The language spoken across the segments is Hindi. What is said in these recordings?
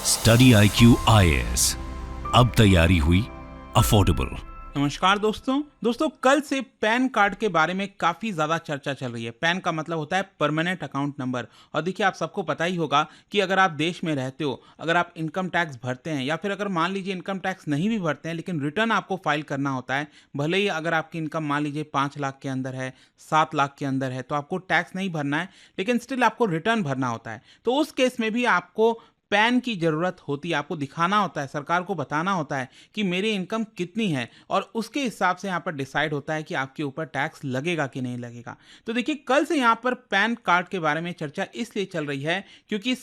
स्टडी IQ IAS, अब तैयारी हुई अफोर्डेबल। नमस्कार दोस्तों कल से पैन कार्ड के बारे में काफ़ी ज़्यादा चर्चा चल रही है। पैन का मतलब होता है परमानेंट अकाउंट नंबर। और देखिए, आप सबको पता ही होगा कि अगर आप देश में रहते हो, अगर आप इनकम टैक्स भरते हैं या फिर अगर मान लीजिए इनकम टैक्स नहीं भी भरते हैं लेकिन रिटर्न आपको फाइल करना होता है, भले ही अगर आपकी इनकम मान लीजिए 5 लाख के अंदर है, 7 लाख के अंदर है, तो आपको टैक्स नहीं भरना है, लेकिन स्टिल आपको रिटर्न भरना होता है। तो उस केस में भी आपको पैन की ज़रूरत होती है। आपको दिखाना होता है, सरकार को बताना होता है कि मेरी इनकम कितनी है, और उसके हिसाब से यहाँ पर डिसाइड होता है कि आपके ऊपर टैक्स लगेगा कि नहीं लगेगा। तो देखिए, कल से यहाँ पर पैन कार्ड के बारे में चर्चा इसलिए चल रही है क्योंकि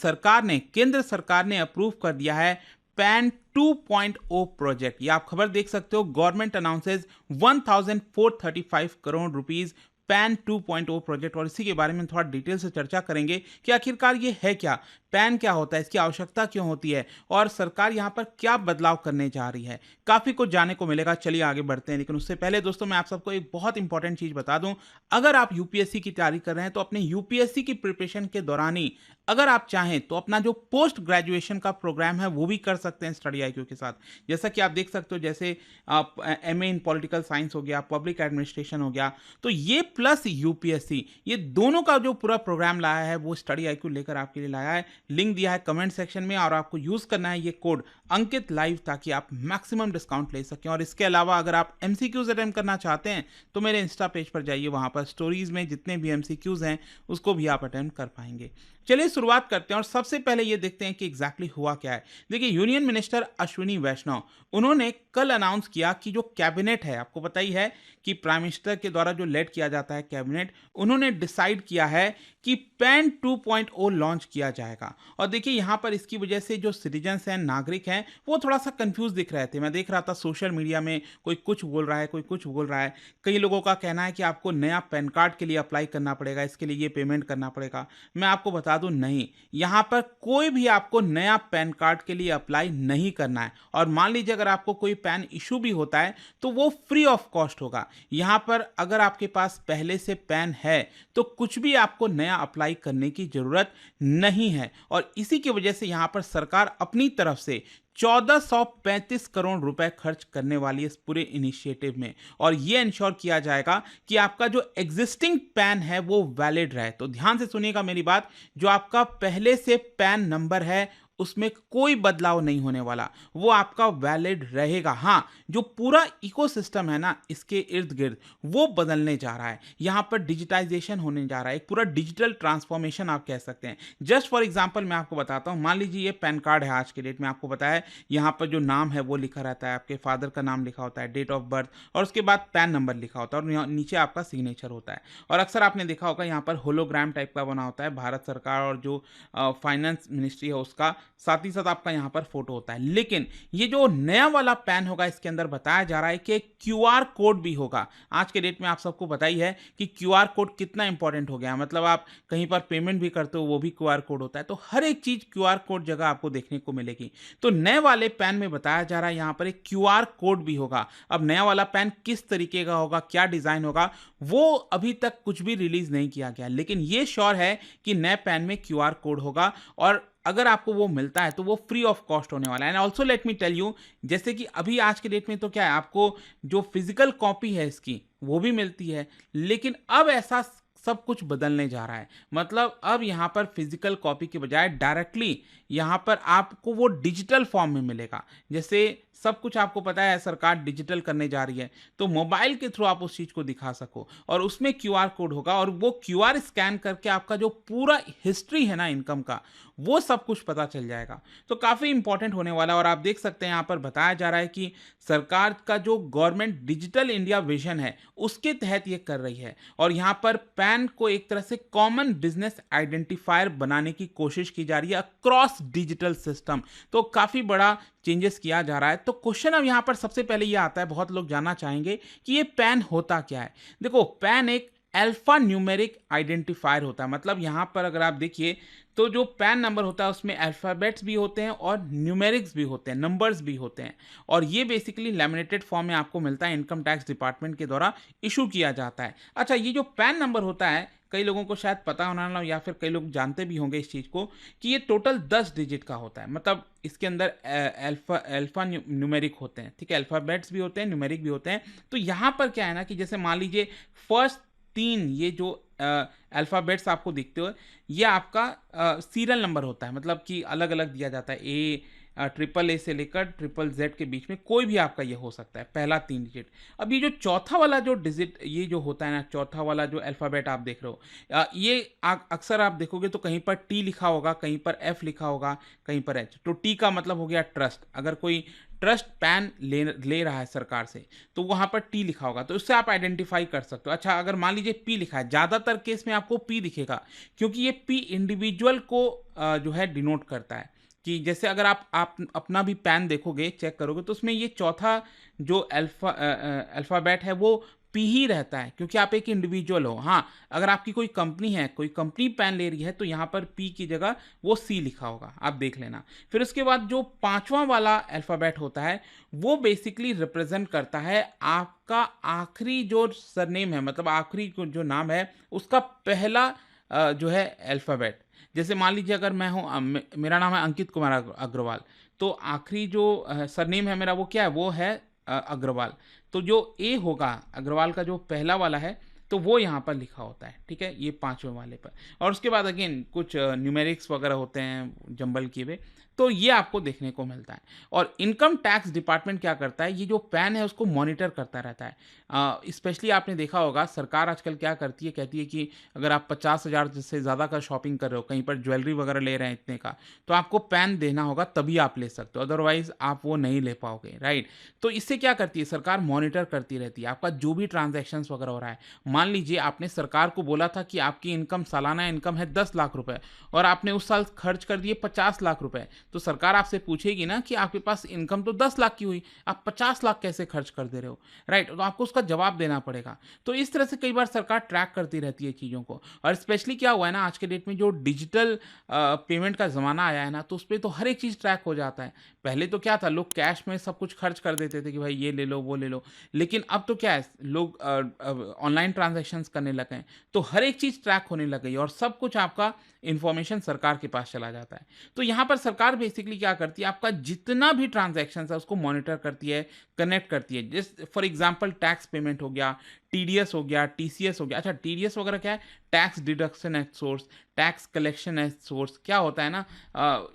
केंद्र सरकार ने अप्रूव कर दिया है पैन 2.0 प्रोजेक्ट। ये आप खबर देख सकते हो, government announces 1435 crore rupees pan 2.0 project. और इसी के बारे में थोड़ा डिटेल से चर्चा करेंगे कि आखिरकार ये है क्या, पैन क्या होता है, इसकी आवश्यकता क्यों होती है, और सरकार यहाँ पर क्या बदलाव करने जा रही है। काफी कुछ जानने को मिलेगा। चलिए आगे बढ़ते हैं, लेकिन उससे पहले दोस्तों मैं आप सबको एक बहुत इंपॉर्टेंट चीज बता दूं। अगर आप यूपीएससी की तैयारी कर रहे हैं तो अपने यूपीएससी की प्रिपरेशन के दौरान ही अगर आप चाहें तो अपना जो पोस्ट ग्रेजुएशन का प्रोग्राम है वो भी कर सकते हैं स्टडी IQ के साथ। जैसा कि आप देख सकते हो, जैसे आप MA इन पॉलिटिकल साइंस हो गया, पब्लिक एडमिनिस्ट्रेशन हो गया, तो ये प्लस यूपीएससी, ये दोनों का जो पूरा प्रोग्राम लाया है वो स्टडी IQ लेकर आपके लिए लाया है। लिंक दिया है कमेंट सेक्शन में, और आपको यूज करना है ये कोड अंकित लाइव, ताकि आप मैक्सिमम डिस्काउंट ले सकें। और इसके अलावा अगर आप MCQs अटेम्प्ट करना चाहते हैं तो मेरे इंस्टा पेज पर जाइए, वहां पर स्टोरीज में जितने भी MCQs हैं उसको भी आप अटेम्प्ट कर पाएंगे। चलिए शुरुआत करते हैं, और सबसे पहले ये देखते हैं कि एग्जैक्टली हुआ क्या है। देखिए, यूनियन मिनिस्टर अश्विनी वैष्णव, उन्होंने कल अनाउंस किया कि जो कैबिनेट है, आपको पता ही है कि प्राइम मिनिस्टर के द्वारा जो लेड किया जाता है कैबिनेट, उन्होंने डिसाइड किया है कि पैन 2.0 लॉन्च किया जाएगा। और देखिए, यहाँ पर इसकी वजह से जो सिटीजन्स हैं, नागरिक हैं, वो थोड़ा सा कंफ्यूज दिख रहे थे। मैं देख रहा था सोशल मीडिया में, कोई कुछ बोल रहा है, कोई कुछ बोल रहा है। कई लोगों का कहना है कि आपको नया पैन कार्ड के लिए अप्लाई करना पड़ेगा, इसके लिए ये पेमेंट करना पड़ेगा। मैं आपको बता दूं, नहीं, यहाँ पर कोई भी आपको नया पैन कार्ड के लिए अप्लाई नहीं करना है। और मान लीजिए अगर आपको कोई पैन इशू भी होता है तो वो फ्री ऑफ कॉस्ट होगा। यहाँ पर अगर आपके पास पहले से पैन है तो कुछ भी आपको नया अप्लाई करने की जरूरत नहीं है। और इसी की वजह से यहाँ पर सरकार अपनी तरफ से 1435 करोड़ रुपए खर्च करने वाली है इस पूरे इनिशिएटिव में। और ये इंश्योर किया जाएगा कि आपका जो एग्जिस्टिंग पैन है वो वैलिड रहे। तो ध्यान से सुनिएगा मेरी बात, जो आपका पहले से पैन नंबर है उसमें कोई बदलाव नहीं होने वाला, वो आपका वैलिड रहेगा। हाँ, जो पूरा इकोसिस्टम है ना इसके इर्द गिर्द, वो बदलने जा रहा है। यहाँ पर डिजिटाइजेशन होने जा रहा है, एक पूरा डिजिटल ट्रांसफॉर्मेशन आप कह सकते हैं। जस्ट फॉर एग्जांपल मैं आपको बताता हूँ, मान लीजिए ये पैन कार्ड है आज के डेट में, आपको पता है यहाँ पर जो नाम है वो लिखा रहता है, आपके फादर का नाम लिखा होता है, डेट ऑफ बर्थ, और उसके बाद पैन नंबर लिखा होता है, और नीचे आपका सिग्नेचर होता है। और अक्सर आपने देखा होगा यहाँ पर होलोग्राम टाइप का बना होता है, भारत सरकार और जो फाइनेंस मिनिस्ट्री है उसका, साथ ही साथ आपका यहाँ पर फोटो होता है। लेकिन ये जो नया वाला पैन होगा, इसके अंदर बताया जा रहा है कि QR कोड भी होगा। आज के डेट में आप सबको पता ही है कि QR कोड कितना इंपॉर्टेंट हो गया। मतलब आप कहीं पर पेमेंट भी करते हो वो भी QR कोड होता है। तो हर एक चीज QR कोड जगह आपको देखने को मिलेगी। तो नए वाले पैन में बताया जा रहा है यहाँ पर एक QR कोड भी होगा। अब नया वाला पैन किस तरीके का होगा, क्या डिजाइन होगा, वो अभी तक कुछ भी रिलीज नहीं किया गया, लेकिन ये श्योर है कि नए पैन में QR कोड होगा। और अगर आपको वो मिलता है तो वो फ्री ऑफ कॉस्ट होने वाला है। And also let me tell you, जैसे कि अभी आज के डेट में तो क्या है, आपको जो फिजिकल कॉपी है इसकी वो भी मिलती है, लेकिन अब ऐसा सब कुछ बदलने जा रहा है। मतलब अब यहाँ पर फिजिकल कॉपी के बजाय डायरेक्टली यहाँ पर आपको वो डिजिटल फॉर्म में मिलेगा। जैसे सब कुछ आपको पता है सरकार डिजिटल करने जा रही है, तो मोबाइल के थ्रू आप उस चीज को दिखा सको, और उसमें QR कोड होगा, और वो QR स्कैन करके आपका जो पूरा हिस्ट्री है ना इनकम का, वो सब कुछ पता चल जाएगा। तो काफी इंपॉर्टेंट होने वाला है। और आप देख सकते हैं यहाँ पर बताया जा रहा है कि सरकार का जो गवर्नमेंट डिजिटल इंडिया विजन है उसके तहत ये कर रही है। और यहाँ पर पैन को एक तरह से कॉमन बिजनेस आइडेंटिफायर बनाने की कोशिश की जा रही है अक्रॉस डिजिटल सिस्टम। तो काफी बड़ा चेंजेस किया जा रहा है। तो क्वेश्चन अब यहाँ पर सबसे पहले ये आता है, बहुत लोग जानना चाहेंगे कि ये पैन होता क्या है। देखो, पैन एक अल्फा न्यूमेरिक आइडेंटिफायर होता है। मतलब यहाँ पर अगर आप देखिए तो जो पैन नंबर होता है उसमें अल्फ़ाबेट्स भी होते हैं और न्यूमेरिक्स भी होते हैं, नंबर्स भी होते हैं। और ये बेसिकली लैमिनेटेड फॉर्म में आपको मिलता है, इनकम टैक्स डिपार्टमेंट के द्वारा इशू किया जाता है। अच्छा, ये जो पैन नंबर होता है कई लोगों को शायद पता होना ना, या फिर कई लोग जानते भी होंगे इस चीज़ को, कि ये टोटल 10 डिजिट का होता है। मतलब इसके अंदर अल्फ़ा न्यूमेरिक होते हैं, ठीक है? अल्फ़ाबेट्स भी होते हैं, न्यूमेरिक भी होते हैं। तो यहाँ पर क्या है ना, कि जैसे मान लीजिए फर्स्ट 3 ये जो अल्फ़ाबेट्स आपको दिखते हो, ये आपका सीरियल नंबर होता है, मतलब कि अलग-अलग दिया जाता है। ट्रिपल ए से लेकर ट्रिपल ज़ेड के बीच में कोई भी आपका ये हो सकता है, पहला 3 डिजिट। अब ये जो चौथा वाला जो डिजिट ये जो होता है ना, चौथा वाला जो अल्फ़ाबेट आप देख रहे हो, ये अक्सर आप देखोगे तो कहीं पर टी लिखा होगा, कहीं पर एफ लिखा होगा, कहीं पर एच। तो टी का मतलब हो गया ट्रस्ट। अगर कोई ट्रस्ट पैन ले रहा है सरकार से, तो वहाँ पर टी लिखा होगा, तो उससे आप आइडेंटिफ़ाई कर सकते हो। अच्छा, अगर मान लीजिए पी लिखा है, ज़्यादातर केस में आपको पी दिखेगा, क्योंकि ये पी इंडिविजुअल को जो है डिनोट करता है। कि जैसे अगर आप अपना भी पैन देखोगे, चेक करोगे, तो उसमें ये चौथा जो अल्फ़ाबेट है वो पी ही रहता है, क्योंकि आप एक इंडिविजुअल हो। हाँ, अगर आपकी कोई कंपनी है, कोई कंपनी पैन ले रही है, तो यहाँ पर पी की जगह वो सी लिखा होगा, आप देख लेना। फिर उसके बाद जो 5वां वाला अल्फ़ाबेट होता है, वो बेसिकली रिप्रेज़ेंट करता है आपका आखिरी जो सरनेम है, मतलब आखिरी जो नाम है, उसका पहला जो है अल्फ़ाबेट। जैसे मान लीजिए अगर मैं हूँ मेरा नाम है अंकित कुमार अग्रवाल, तो आखिरी जो सरनेम है मेरा, वो क्या है? वो है अग्रवाल। तो जो ए होगा अग्रवाल का, जो पहला वाला है, तो वो यहाँ पर लिखा होता है, ठीक है? ये 5वें वाले पर। और उसके बाद अगेन कुछ न्यूमेरिक्स वगैरह होते हैं जंबल किए हुए, तो ये आपको देखने को मिलता है। और इनकम टैक्स डिपार्टमेंट क्या करता है, ये जो पैन है उसको मॉनिटर करता रहता है। स्पेशली आपने देखा होगा, सरकार आजकल क्या करती है, कहती है कि अगर आप 50,000 से ज़्यादा का शॉपिंग कर रहे हो, कहीं पर ज्वेलरी वगैरह ले रहे हैं इतने का, तो आपको पैन देना होगा, तभी आप ले सकते हो, अदरवाइज़ आप वो नहीं ले पाओगे, राइट? तो इससे क्या करती है सरकार, मॉनिटर करती रहती है आपका जो भी ट्रांज़ैक्शंस वगैरह हो रहा है। मान लीजिए आपने सरकार को बोला था कि आपकी इनकम, सालाना इनकम है 10 लाख रुपए, और आपने उस साल खर्च कर दिए 50 लाख रुपए, तो सरकार आपसे पूछेगी ना कि आपके पास इनकम तो 10 लाख की हुई, आप 50 लाख कैसे खर्च कर दे रहे हो, राइट? तो आपको उसका जवाब देना पड़ेगा। तो इस तरह से कई बार सरकार ट्रैक करती रहती है चीज़ों को। और स्पेशली क्या हुआ है ना, आज के डेट में जो डिजिटल पेमेंट का ज़माना आया है ना, तो उसपे तो हर एक चीज़ ट्रैक हो जाता है। पहले तो क्या था, लोग कैश में सब कुछ खर्च कर देते थे कि भाई ये ले लो, वो ले लो। लेकिन अब तो क्या है, लोग ऑनलाइन ट्रांज़ैक्शंस करने लगे हैं, तो हर एक चीज़ ट्रैक होने लग गई है, और सब कुछ आपका इन्फॉर्मेशन सरकार के पास चला जाता है। तो यहाँ पर सरकार बेसिकली क्या करती है, आपका जितना भी ट्रांज़ैक्शंस है उसको मॉनिटर करती है, कनेक्ट करती है। Just for example tax payment हो गया, टीडीएस हो गया, टीसीएस हो गया। अच्छा, टीडीएस वगैरह क्या है? Tax deduction at source, tax collection at source. क्या होता है ना,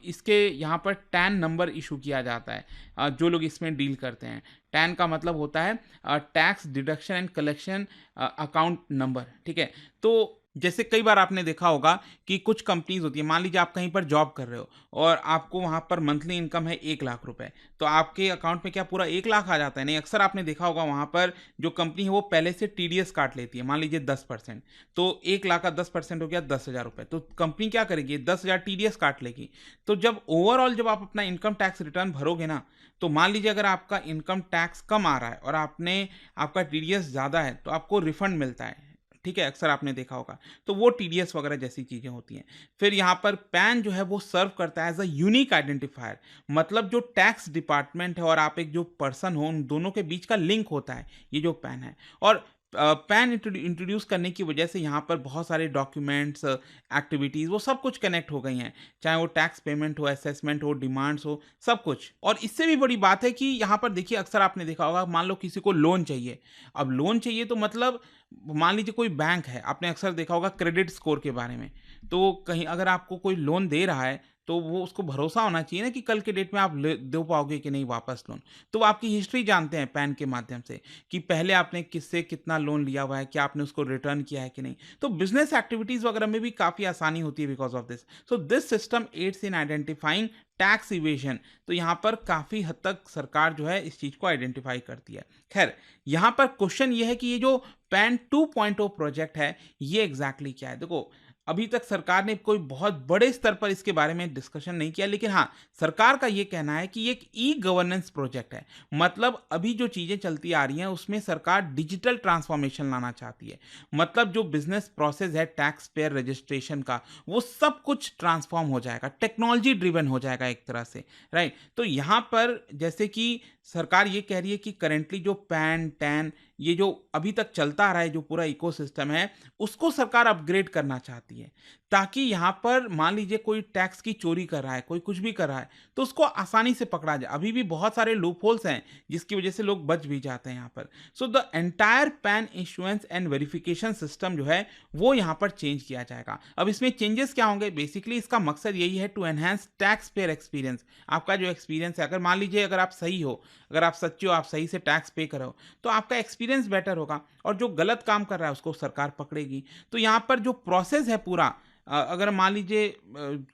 इसके यहाँ पर टैन नंबर इशू किया जाता है, जो लोग इसमें डील करते हैं। टैन का मतलब होता है tax deduction and collection account number, ठीक है? तो जैसे कई बार आपने देखा होगा कि कुछ कंपनीज होती है, मान लीजिए आप कहीं पर जॉब कर रहे हो और आपको वहाँ पर मंथली इनकम है 1 लाख रुपए, तो आपके अकाउंट में क्या पूरा 1 लाख आ जाता है? नहीं, अक्सर आपने देखा होगा वहाँ पर जो कंपनी है वो पहले से टीडीएस काट लेती है, मान लीजिए 10%। तो 1 लाख का 10% हो गया 10,000 रुपए। तो कंपनी क्या करेगी, 10,000 टीडीएस काट लेगी। तो जब ओवरऑल जब आप अपना इनकम टैक्स रिटर्न भरोगे ना, तो मान लीजिए अगर आपका इनकम टैक्स कम आ रहा है और आपका टीडीएस ज़्यादा है, तो आपको रिफंड मिलता है, ठीक है? अक्सर आपने देखा होगा। तो वो टीडीएस वगैरह जैसी चीज़ें होती हैं। फिर यहाँ पर पैन जो है वो सर्व करता है एज़ अ यूनिक आइडेंटिफायर, मतलब जो टैक्स डिपार्टमेंट है और आप एक जो पर्सन हो, उन दोनों के बीच का लिंक होता है, ये जो पैन है। और पैन इंट्रोड्यूस करने की वजह से यहाँ पर बहुत सारे डॉक्यूमेंट्स, एक्टिविटीज़, वो सब कुछ कनेक्ट हो गई हैं। चाहे वो टैक्स पेमेंट हो, असेसमेंट हो, डिमांड्स हो, सब कुछ। और इससे भी बड़ी बात है कि यहाँ पर देखिए, अक्सर आपने देखा होगा, मान लो किसी को लोन चाहिए। अब लोन चाहिए तो मतलब मान लीजिए कोई बैंक है, आपने अक्सर देखा होगा क्रेडिट स्कोर के बारे में। तो कहीं अगर आपको कोई लोन दे रहा है, तो वो उसको भरोसा होना चाहिए ना कि कल के डेट में आप दे पाओगे कि नहीं वापस लोन। तो वो आपकी हिस्ट्री जानते हैं पैन के माध्यम से, कि पहले आपने किससे कितना लोन लिया हुआ है, क्या आपने उसको रिटर्न किया है कि नहीं। तो बिजनेस एक्टिविटीज़ वगैरह में भी काफ़ी आसानी होती है because of this. So this system aids in identifying tax evasion. तो यहाँ पर काफ़ी हद तक सरकार जो है इस चीज़ को आइडेंटिफाई करती है। खैर, यहाँ पर क्वेश्चन ये है कि ये जो पैन 2.0 प्रोजेक्ट है, ये एग्जैक्टली क्या है? देखो, अभी तक सरकार ने कोई बहुत बड़े स्तर पर इसके बारे में डिस्कशन नहीं किया, लेकिन हाँ, सरकार का ये कहना है कि ये एक ई गवर्नेंस प्रोजेक्ट है। मतलब अभी जो चीज़ें चलती आ रही हैं उसमें सरकार डिजिटल ट्रांसफॉर्मेशन लाना चाहती है। मतलब जो बिजनेस प्रोसेस है टैक्स पेयर रजिस्ट्रेशन का, वो सब कुछ ट्रांसफॉर्म हो जाएगा, टेक्नोलॉजी ड्रिवन हो जाएगा एक तरह से, राइट? तो यहाँ पर जैसे कि सरकार ये कह रही है कि करेंटली जो पैन, टैन, ये जो अभी तक चलता आ रहा है, जो पूरा इकोसिस्टम है, उसको सरकार अपग्रेड करना चाहती है, ताकि यहाँ पर मान लीजिए कोई टैक्स की चोरी कर रहा है, कोई कुछ भी कर रहा है, तो उसको आसानी से पकड़ा जाए। अभी भी बहुत सारे लूपहोल्स हैं, जिसकी वजह से लोग बच भी जाते हैं यहाँ पर। So the entire pan issuance and verification system जो है, वो यहाँ पर चेंज किया जाएगा। अब इसमें चेंजेस क्या होंगे? बेसिकली इसका मकसद यही है to enhance tax payer experience. आपका जो एक्सपीरियंस है, अगर मान लीजिए अगर आप सही हो, अगर आप सच्चे हो, आप सही से टैक्स पे करो, तो आपका एक्सपीरियंस बेटर होगा और जो गलत काम कर रहा है उसको सरकार पकड़ेगी। तो यहाँ पर जो प्रोसेस है पूरा, अगर मान लीजिए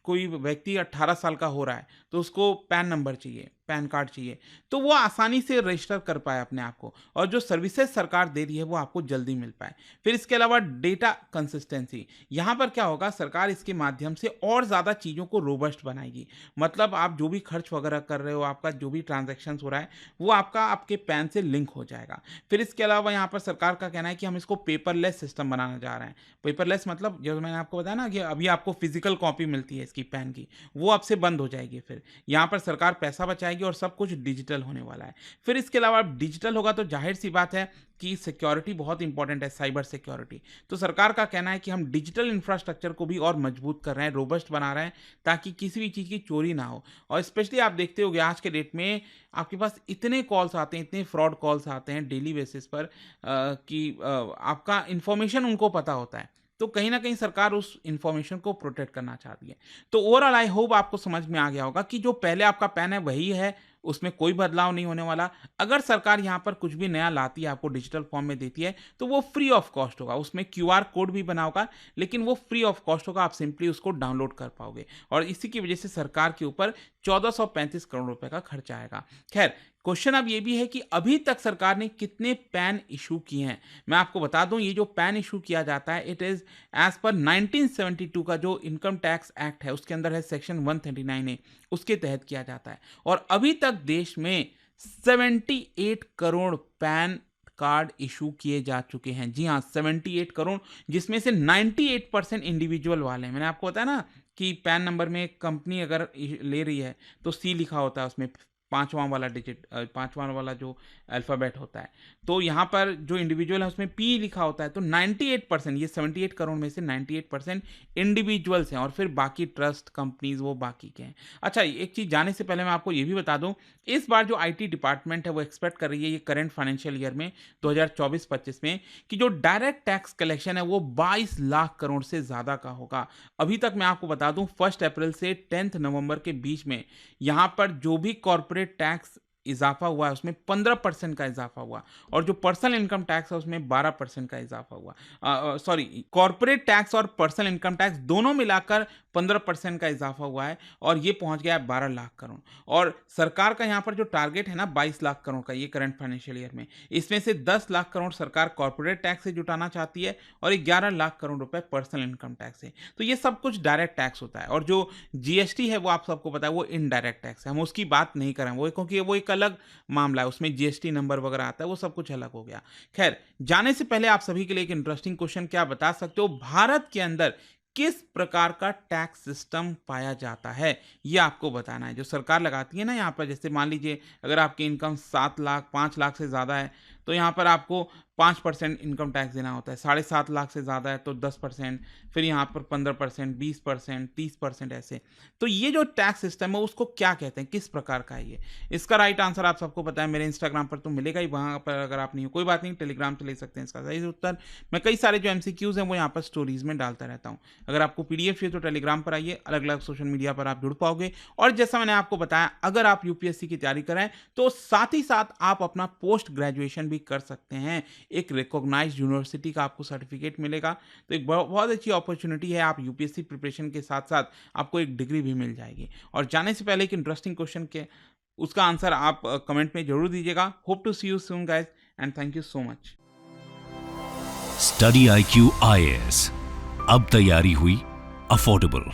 कोई व्यक्ति 18 साल का हो रहा है, तो उसको पैन नंबर चाहिए, पैन कार्ड चाहिए, तो वो आसानी से रजिस्टर कर पाए अपने आप को, और जो सर्विसेज सरकार दे रही है वो आपको जल्दी मिल पाए। फिर इसके अलावा डेटा कंसिस्टेंसी, यहाँ पर क्या होगा, सरकार इसके माध्यम से और ज़्यादा चीज़ों को रोबस्ट बनाएगी। मतलब आप जो भी खर्च वगैरह कर रहे हो, आपका जो भी ट्रांजैक्शन हो रहा है, वो आपका आपके पैन से लिंक हो जाएगा। फिर इसके अलावा यहाँ पर सरकार का कहना है कि हम इसको पेपरलेस सिस्टम बनाने जा रहे हैं। पेपरलेस मतलब जो मैंने आपको बताया ना कि अभी आपको फिजिकल कॉपी मिलती है इसकी पैन की, वो अब से बंद हो जाएगी। फिर यहाँ पर सरकार पैसा बचाएगी और सब कुछ डिजिटल होने वाला है। फिर इसके अलावा डिजिटल होगा तो जाहिर सी बात है कि सिक्योरिटी बहुत इंपॉर्टेंट है, साइबर सिक्योरिटी। तो सरकार का कहना है कि हम डिजिटल इंफ्रास्ट्रक्चर को भी और मजबूत कर रहे हैं, रोबस्ट बना रहे हैं, ताकि किसी भी चीज़ की चोरी ना हो। और स्पेशली आप देखते होंगे आज के डेट में आपके पास इतने कॉल्स आते हैं, इतने फ्रॉड कॉल्स आते हैं डेली बेसिस पर कि आपका इंफॉर्मेशन उनको पता होता है। तो कहीं न कहीं सरकार उस इन्फॉर्मेशन को प्रोटेक्ट करना चाहती है। तो ओवरऑल आई होप आपको समझ में आ गया होगा कि जो पहले आपका पैन है वही है, उसमें कोई बदलाव नहीं होने वाला। अगर सरकार यहाँ पर कुछ भी नया लाती है, आपको डिजिटल फॉर्म में देती है, तो वो फ्री ऑफ कॉस्ट होगा। उसमें क्यूआर कोड भी बना होगा, लेकिन वो फ्री ऑफ कॉस्ट होगा, आप सिंपली उसको डाउनलोड कर पाओगे। और इसी की वजह से सरकार के ऊपर 1435 करोड़ रुपए का खर्चा आएगा। खैर, क्वेश्चन अब ये भी है कि अभी तक सरकार ने कितने पैन इशू किए हैं। मैं आपको बता दूं, ये जो पैन इशू किया जाता है, इट इज एज पर 1972 का जो इनकम टैक्स एक्ट है, उसके अंदर है सेक्शन 139A, उसके तहत किया जाता है। और अभी तक देश में 78 करोड़ पैन कार्ड इशू किए जा चुके हैं। जी हाँ, 78 करोड़, जिसमें से 98% इंडिविजुअल वाले हैं। मैंने आपको बताया ना कि पैन नंबर में एक कंपनी अगर ले रही है तो सी लिखा होता है उसमें, पांचवां वाला डिजिट, पांचवां वाला जो अल्फ़ाबेट होता है। तो यहाँ पर जो इंडिविजुअल है उसमें पी लिखा होता है। तो 98%, ये 78 करोड़ में से 98% इंडिविजुअल्स हैं, और फिर बाकी ट्रस्ट कंपनीज वो बाकी के हैं। अच्छा, एक चीज़ जाने से पहले मैं आपको ये भी बता दूं, इस बार जो आईटी डिपार्टमेंट है वो एक्सपेक्ट कर रही है ये करंट फाइनेंशियल ईयर में 2024-25 में कि जो डायरेक्ट टैक्स कलेक्शन है वो 22 लाख करोड़ से ज़्यादा का होगा। अभी तक मैं आपको बता दूं 1 अप्रैल से 10 नवंबर के बीच में यहाँ पर जो भी कॉर्पोरेट टैक्स इजाफा हुआ है उसमें 15% का इजाफा हुआ, और जो पर्सनल इनकम टैक्स है उसमें 12% का इजाफा हुआ। सॉरी, कॉर्पोरेट टैक्स और पर्सनल इनकम टैक्स दोनों मिलाकर 15% का इजाफा हुआ है, और ये पहुंच गया है 12 लाख करोड़। और सरकार का यहाँ पर जो टारगेट है ना 22 लाख करोड़ का, ये करंट फाइनेंशियल ईयर में, इसमें से 10 लाख करोड़ सरकार कॉर्पोरेट टैक्स से जुटाना चाहती है और 11 लाख करोड़ रुपए पर्सनल इनकम टैक्स से। तो ये सब कुछ डायरेक्ट टैक्स होता है, और जो जीएसटी है वो आप सबको पता है वो इनडायरेक्ट टैक्स है, हम उसकी बात नहीं करें वो, क्योंकि वो एक अलग मामला है, उसमें जीएसटी नंबर वगैरह आता है, वो सब कुछ अलग हो गया। खैर, जाने से पहले आप सभी के लिए एक इंटरेस्टिंग क्वेश्चन, क्या बता सकते हो भारत के अंदर किस प्रकार का टैक्स सिस्टम पाया जाता है? ये आपको बताना है। जो सरकार लगाती है ना यहाँ पर, जैसे मान लीजिए अगर आपकी इनकम 7 लाख 5 लाख से ज़्यादा है तो यहाँ पर आपको 5% इनकम टैक्स देना होता है, 7.5 लाख से ज़्यादा है तो 10%, फिर यहाँ पर 15%, 20%, 30% ऐसे। तो ये जो टैक्स सिस्टम है उसको क्या कहते हैं, किस प्रकार का है ये? इसका राइट आंसर आप सबको पता है, मेरे इंस्टाग्राम पर तो मिलेगा ही, वहाँ पर अगर आप नहीं हो कोई बात नहीं, टेलीग्राम से ले सकते हैं इसका सही उत्तर। मैं कई सारे जो एमसीक्यूज हैं वो यहाँ पर स्टोरीज में डालता रहता हूँ। अगर आपको पीडीएफ चाहिए तो टेलीग्राम पर आइए, अलग अलग सोशल मीडिया पर आप जुड़ पाओगे। और जैसा मैंने आपको बताया, अगर आप यूपीएससी की तैयारी करें तो साथ ही साथ आप अपना पोस्ट ग्रेजुएशन भी कर सकते हैं। एक रिकॉग्नाइज्ड यूनिवर्सिटी का आपको सर्टिफिकेट मिलेगा, तो एक बहुत अच्छी अपॉर्चुनिटी है। आप यूपीएससी प्रिपरेशन के साथ साथ आपको एक डिग्री भी मिल जाएगी। और जाने से पहले एक इंटरेस्टिंग क्वेश्चन के उसका आंसर आप कमेंट में जरूर दीजिएगा। Hope to see you soon guys, and thank you so much. Study IQ IAS, अब तैयारी हुई अफोर्डेबल।